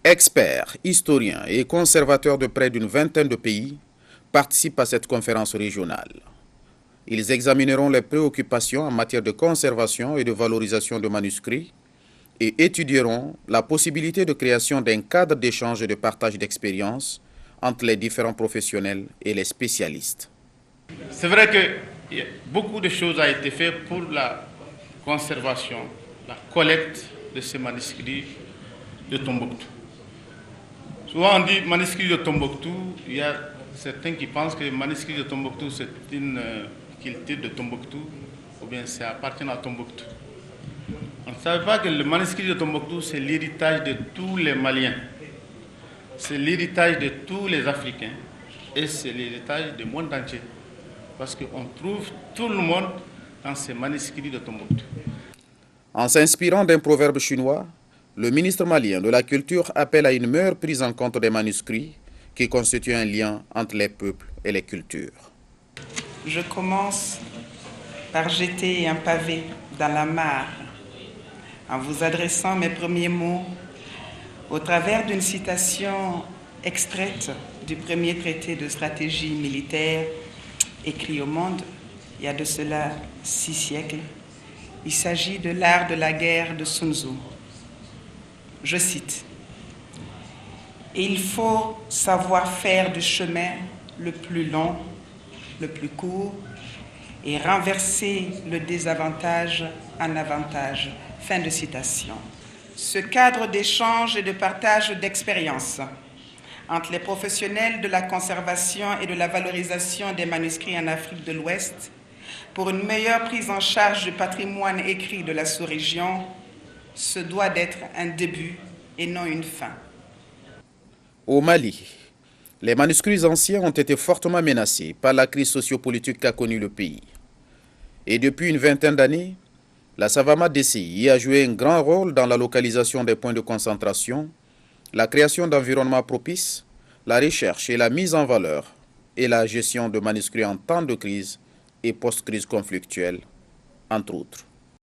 Experts, historiens et conservateurs de près d'une vingtaine de pays participent à cette conférence régionale. Ils examineront les préoccupations en matière de conservation et de valorisation de manuscrits et étudieront la possibilité de création d'un cadre d'échange et de partage d'expériences entre les différents professionnels et les spécialistes. C'est vrai que beaucoup de choses ont été faites pour la conservation, la collecte de ces manuscrits de Tombouctou. Souvent on dit manuscrits de Tombouctou, il y a certains qui pensent que le manuscrit de Tombouctou c'est une culture de Tombouctou ou bien ça appartient à Tombouctou. On ne savait pas que le manuscrit de Tombouctou c'est l'héritage de tous les Maliens, c'est l'héritage de tous les Africains et c'est l'héritage du monde entier. Parce qu'on trouve tout le monde dans ces manuscrits de Tombouctou. En s'inspirant d'un proverbe chinois, le ministre malien de la Culture appelle à une meilleure prise en compte des manuscrits qui constituent un lien entre les peuples et les cultures. Je commence par jeter un pavé dans la mare en vous adressant mes premiers mots au travers d'une citation extraite du premier traité de stratégie militaire écrit au monde il y a de cela 6 siècles. Il s'agit de l'art de la guerre de Sun Tzu. Je cite: « Il faut savoir faire du chemin le plus long, le plus court, et renverser le désavantage en avantage. » Fin de citation. Ce cadre d'échange et de partage d'expériences entre les professionnels de la conservation et de la valorisation des manuscrits en Afrique de l'Ouest pour une meilleure prise en charge du patrimoine écrit de la sous-région, ce doit d'être un début et non une fin. Au Mali, les manuscrits anciens ont été fortement menacés par la crise sociopolitique qu'a connue le pays. Et depuis une vingtaine d'années, la Savama DCI a joué un grand rôle dans la localisation des points de concentration, la création d'environnements propices, la recherche et la mise en valeur et la gestion de manuscrits en temps de crise et post-crise conflictuelle, entre autres.